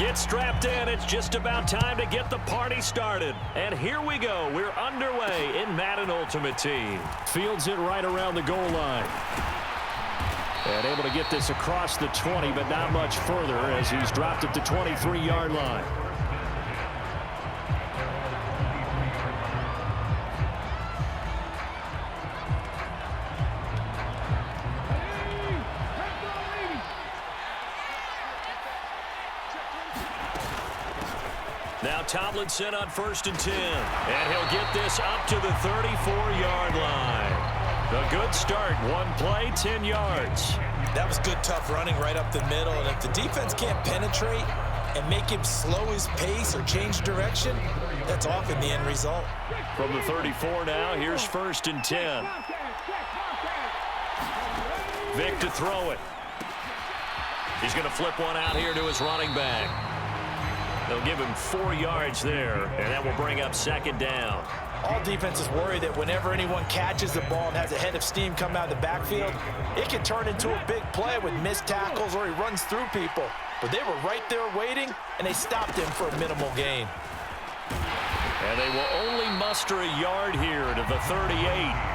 Get strapped in. It's just about time to get the party started. And here we go. We're underway in Madden Ultimate Team. Fields it right around the goal line. And able to get this across the 20, but not much further as he's dropped at the 23-yard line. Now Tomlinson on 1st and 10. And he'll get this up to the 34-yard line. A good start. One play, 10 yards. That was good, tough running right up the middle. And if the defense can't penetrate and make him slow his pace or change direction, that's often the end result. From the 34 now, here's 1st and 10. Vic to throw it. He's going to flip one out here to his running back. They'll give him 4 yards there, and that will bring up 2nd down. All defenses worry that whenever anyone catches the ball and has a head of steam come out of the backfield, it can turn into a big play with missed tackles or he runs through people. But they were right there waiting, and they stopped him for a minimal gain. And they will only muster a yard here to the 38.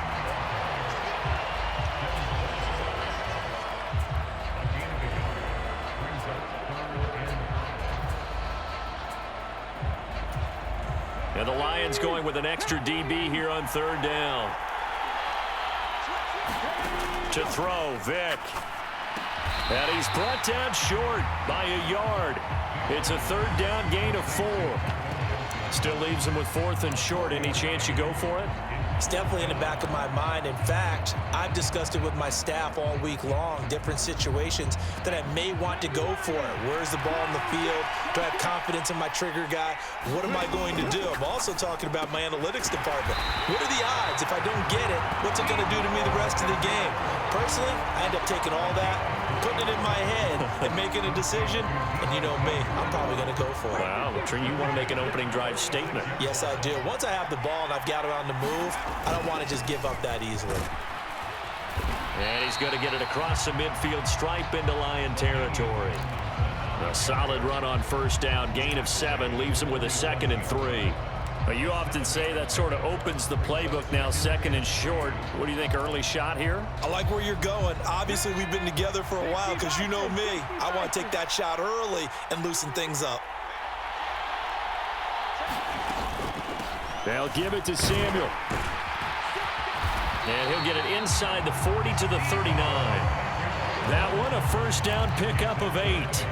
And the Lions going with an extra DB here on 3rd down. To throw, Vic. And he's brought down short by a yard. It's a 3rd down gain of 4. Still leaves him with 4th and short. Any chance you go for it? It's definitely in the back of my mind. In fact, I've discussed it with my staff all week long, different situations that I may want to go for it. Where's the ball in the field? Do I have confidence in my trigger guy? What am I going to do? I'm also talking about my analytics department. What are the odds? If I don't get it, what's it going to do to me the rest of the game? Personally, I end up taking all that, putting it in my head, and making a decision. And you know me, I'm probably going to go for it. Wow, you want to make an opening drive statement. Yes, I do. Once I have the ball and I've got it on the move, I don't want to just give up that easily. And he's going to get it across the midfield stripe into Lion territory. A solid run on 1st down, gain of 7, leaves him with a 2nd and 3. But you often say that sort of opens the playbook now, 2nd and short. What do you think, early shot here? I like where you're going. Obviously, we've been together for a while because you know me. I want to take that shot early and loosen things up. They'll give it to Samuel. And he'll get it inside the 40 to the 39. That one, a 1st down pickup of 8.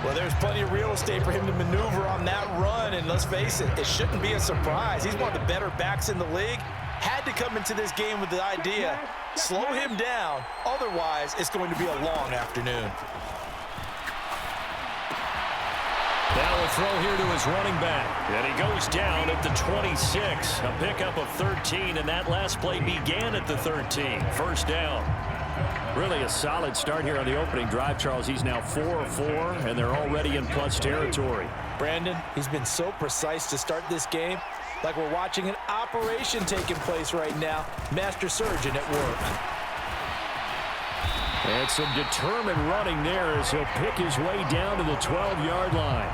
Well, there's plenty of real estate for him to maneuver on that run, and let's face it, it shouldn't be a surprise. He's one of the better backs in the league. Had to come into this game with the idea, slow him down, otherwise it's going to be a long afternoon. Now a throw here to his running back, and he goes down at the 26. A pickup of 13, and that last play began at the 13. 1st down. Really a solid start here on the opening drive, Charles. He's now 4 of 4, and they're already in plus territory. Brandon, he's been so precise to start this game, like we're watching an operation taking place right now. Master surgeon at work. And some determined running there as he'll pick his way down to the 12-yard line.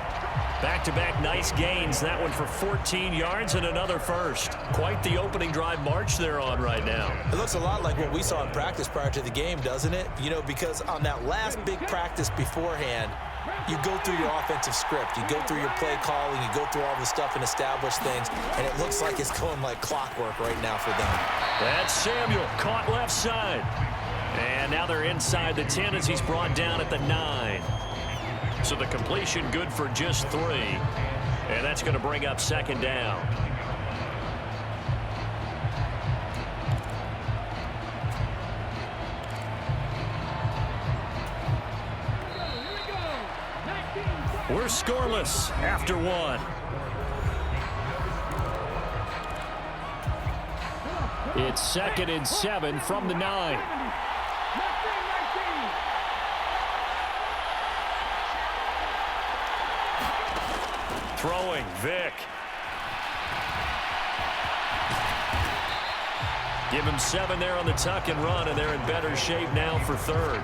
Back-to-back nice gains. That one for 14 yards and another 1st. Quite the opening drive march they're on right now. It looks a lot like what we saw in practice prior to the game, doesn't it? You know, because on that last big practice beforehand, you go through your offensive script. You go through your play calling. You go through all the stuff and establish things. And it looks like it's going like clockwork right now for them. That's Samuel, caught left side. And now they're inside the 10 as he's brought down at the 9. So the completion good for just 3. And that's going to bring up 2nd down. We're scoreless after 1. It's 2nd and 7 from the 9. Throwing, Vic. Give him 7 there on the tuck and run, and they're in better shape now for 3rd.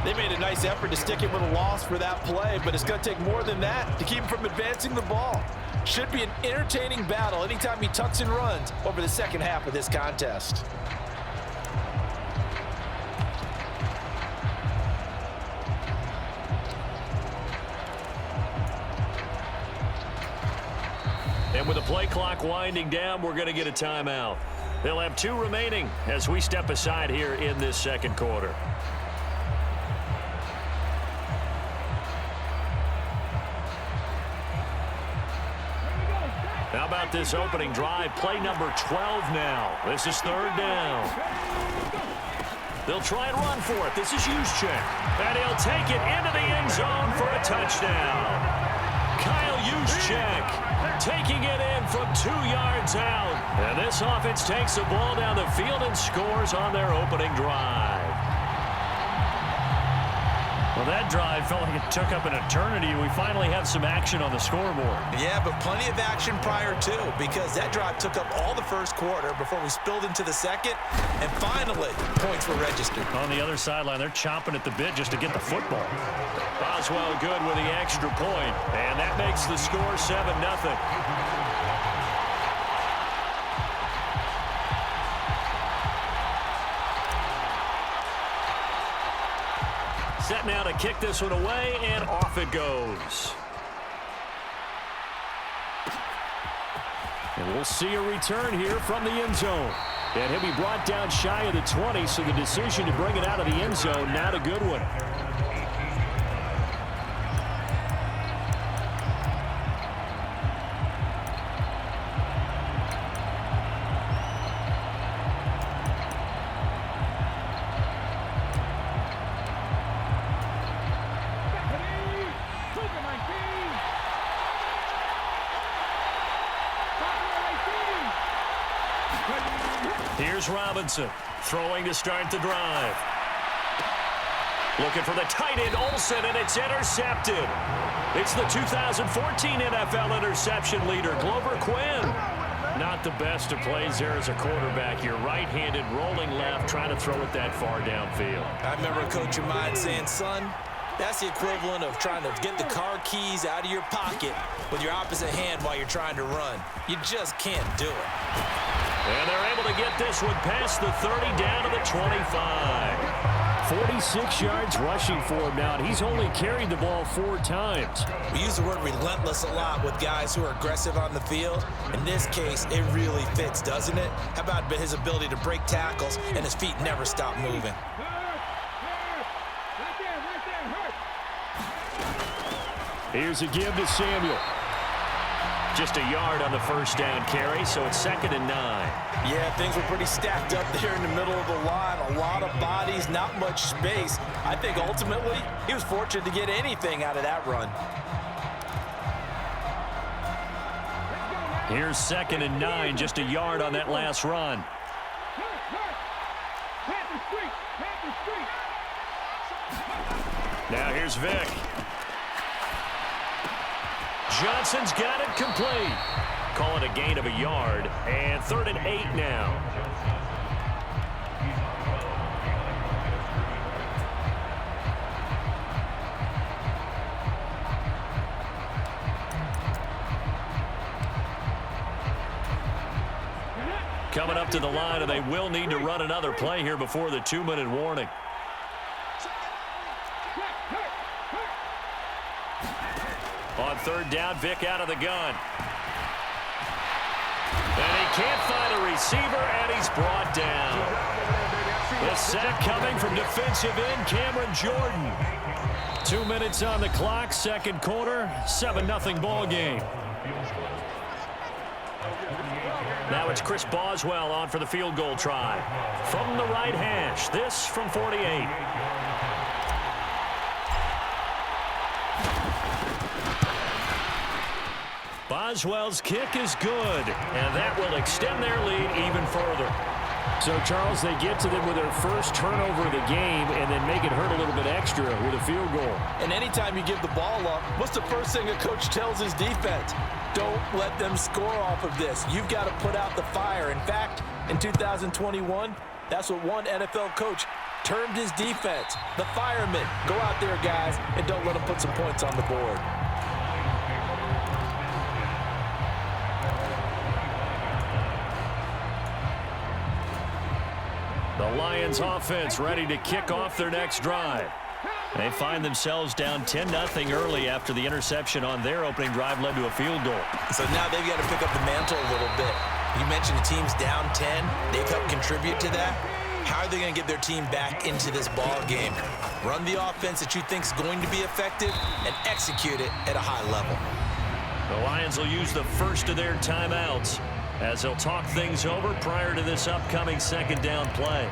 They made a nice effort to stick him with a loss for that play, but it's going to take more than that to keep him from advancing the ball. Should be an entertaining battle anytime he tucks and runs over the second half of this contest. And with the play clock winding down, we're going to get a timeout. They'll have 2 remaining as we step aside here in this second quarter. How about this opening drive? Play number 12 now. This is 3rd down. They'll try and run for it. This is Juszczyk. And he'll take it into the end zone for a touchdown. Kyle Juszczyk taking it in from 2 yards out. And this offense takes the ball down the field and scores on their opening drive. Well, that drive felt like it took up an eternity. We finally have some action on the scoreboard. Yeah, but plenty of action prior to, because that drive took up all the first quarter before we spilled into the second, and finally, points were registered. On the other sideline, they're chomping at the bit just to get the football. Boswell good with the extra point, and that makes the score 7-0. Set now to kick this one away, and off it goes. And we'll see a return here from the end zone. And he'll be brought down shy of the 20, so the decision to bring it out of the end zone, not a good one. Here's Robinson throwing to start the drive. Looking for the tight end, Olsen, and it's intercepted. It's the 2014 NFL interception leader, Glover Quinn. Not the best of plays there as a quarterback. You're right-handed, rolling left, trying to throw it that far downfield. I remember a coach of mine saying, son, that's the equivalent of trying to get the car keys out of your pocket with your opposite hand while you're trying to run. You just can't do it. And they're able to get this one past the 30 down to the 25. 46 yards rushing for him now, and he's only carried the ball 4 times. We use the word relentless a lot with guys who are aggressive on the field. In this case, it really fits, doesn't it? How about his ability to break tackles and his feet never stop moving? Here's a give to Samuel. Just a yard on the first down carry, so it's 2nd and 9. Yeah, things were pretty stacked up there in the middle of the line. A lot of bodies, not much space. I think ultimately he was fortunate to get anything out of that run. Here's 2nd and 9, just a yard on that last run. Now here's Vick. Johnson's got it complete. Call it a gain of a yard, and 3rd and 8 now. Coming up to the line, and they will need to run another play here before the 2-minute warning. On 3rd down, Vick out of the gun. And he can't find a receiver, and he's brought down. The sack coming from defensive end Cameron Jordan. 2 minutes on the clock, second quarter, 7-0 ball game. Now it's Chris Boswell on for the field goal try. From the right hash, this from 48. Boswell's kick is good, and that will extend their lead even further. So, Charles, they get to them with their first turnover of the game and then make it hurt a little bit extra with a field goal. And anytime you give the ball up, what's the first thing a coach tells his defense? Don't let them score off of this. You've got to put out the fire. In fact, in 2021, that's what one NFL coach termed his defense, the firemen. Go out there, guys, and don't let them put some points on the board. The Lions offense ready to kick off their next drive. They find themselves down 10-0 early after the interception on their opening drive led to a field goal. So now they've got to pick up the mantle a little bit. You mentioned the team's down 10. They've helped contribute to that. How are they going to get their team back into this ball game? Run the offense that you think is going to be effective and execute it at a high level. The Lions will use the first of their timeouts as they'll talk things over prior to this upcoming second down play.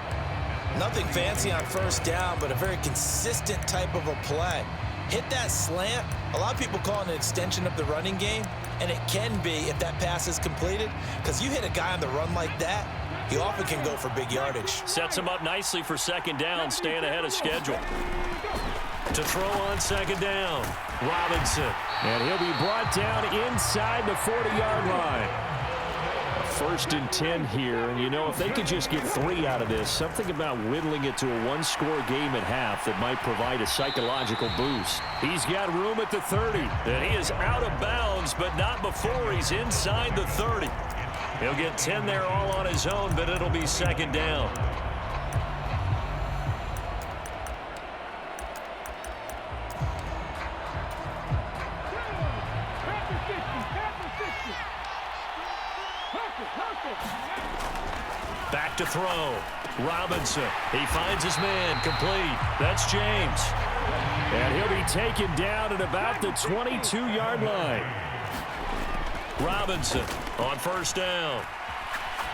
Nothing fancy on first down, but a very consistent type of a play. Hit that slant. A lot of people call it an extension of the running game, and it can be if that pass is completed, because you hit a guy on the run like that, he often can go for big yardage. Sets him up nicely for second down, staying ahead of schedule. To throw on second down, Robinson. And he'll be brought down inside the 40-yard line. First and 10 here, and you know, if they could just get 3 out of this, something about whittling it to a one-score game at half that might provide a psychological boost. He's got room at the 30, and he is out of bounds, but not before he's inside the 30. He'll get 10 there all on his own, but it'll be second down. Back to throw. Robinson. He finds his man. Complete. That's James. And he'll be taken down at about the 22-yard line. Robinson on first down.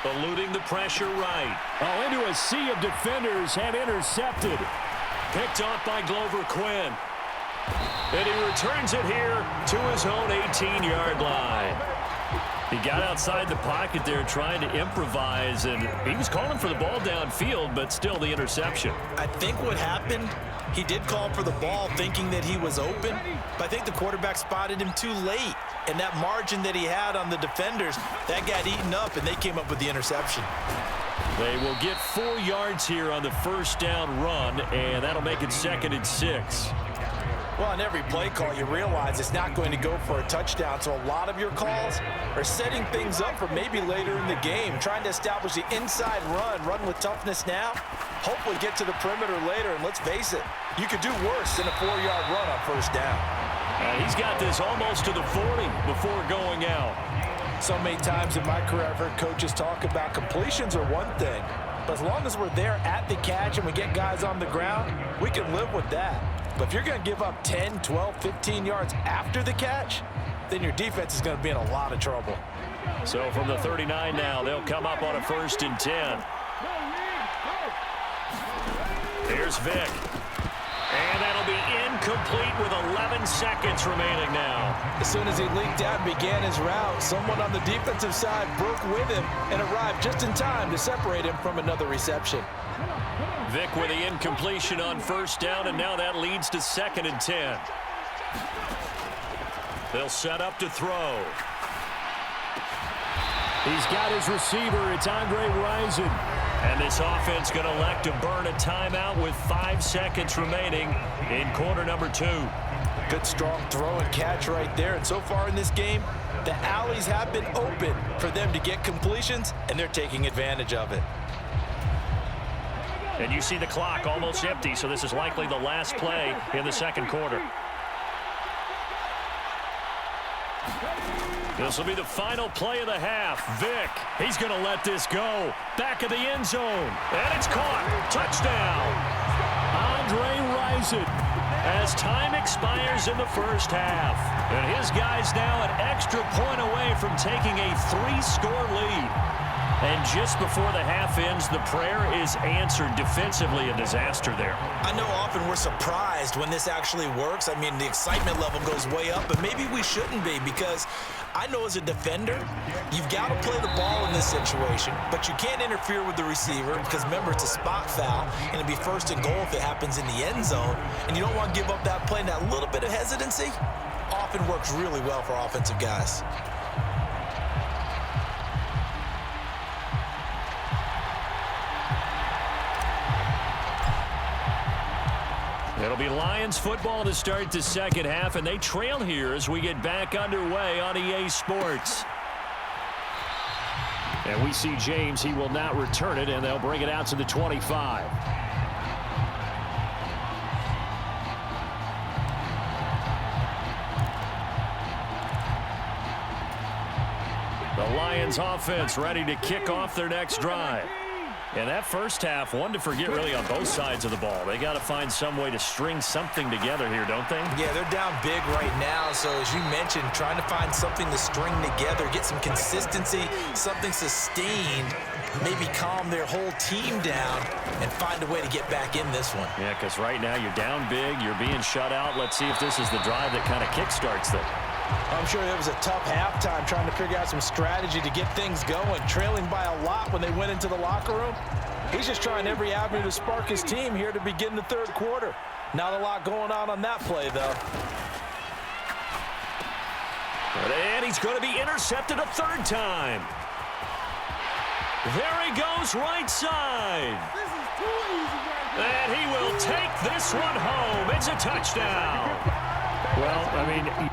Eluding the pressure right. Oh, into a sea of defenders and intercepted. Picked off by Glover Quinn. And he returns it here to his own 18-yard line. He got outside the pocket there trying to improvise, and he was calling for the ball downfield, but still the interception. I think what happened, he did call for the ball thinking that he was open, but I think the quarterback spotted him too late. And that margin that he had on the defenders, that got eaten up, and they came up with the interception. They will get 4 yards here on the first down run, and that'll make it second and 6. Well, on every play call, you realize it's not going to go for a touchdown, so a lot of your calls are setting things up for maybe later in the game, trying to establish the inside run with toughness now, hopefully get to the perimeter later, and let's face it, you could do worse than a 4-yard run on first down. And he's got this almost to the 40 before going out. So many times in my career, I've heard coaches talk about completions are one thing, but as long as we're there at the catch and we get guys on the ground, we can live with that. But if you're going to give up 10, 12, 15 yards after the catch, then your defense is going to be in a lot of trouble. So from the 39 now, they'll come up on a first and 10. Here's Vick. And that'll be incomplete with 11 seconds remaining now. As soon as he leaked out and began his route, someone on the defensive side broke with him and arrived just in time to separate him from another reception. Vick with the incompletion on first down, and now that leads to second and 10. They'll set up to throw. He's got his receiver. It's Andre Rison. And this offense going to elect to burn a timeout with 5 seconds remaining in quarter number 2. Good strong throw and catch right there. And so far in this game, the alleys have been open for them to get completions, and they're taking advantage of it. And you see the clock almost empty, so this is likely the last play in the second quarter. This will be the final play of the half. Vick, he's going to let this go. Back of the end zone. And it's caught. Touchdown. Andre Rison. As time expires in the first half. And his guys now an extra point away from taking a 3-score lead. And just before the half ends, the prayer is answered. Defensively, a disaster there. I know often we're surprised when this actually works. I mean, the excitement level goes way up, but maybe we shouldn't be, because I know as a defender, you've got to play the ball in this situation, but you can't interfere with the receiver because, remember, it's a spot foul, and it'd be first and goal if it happens in the end zone, and you don't want to give up that play. And that little bit of hesitancy often works really well for offensive guys. It'll be Lions football to start the second half, and they trail here as we get back underway on EA Sports. And we see James. He will not return it, and they'll bring it out to the 25. The Lions offense ready to kick off their next drive. And that first half, one to forget really on both sides of the ball. They got to find some way to string something together here, don't they? Yeah, they're down big right now. So as you mentioned, trying to find something to string together, get some consistency, something sustained, maybe calm their whole team down and find a way to get back in this one. Yeah, because right now you're down big, you're being shut out. Let's see if this is the drive that kind of kickstarts them. I'm sure it was a tough halftime trying to figure out some strategy to get things going, trailing by a lot when they went into the locker room. He's just trying every avenue to spark his team here to begin the third quarter. Not a lot going on that play, though. And he's going to be intercepted a third time. There he goes right side. This is too easy right here. And he will take this one home. It's a touchdown. Well, I mean,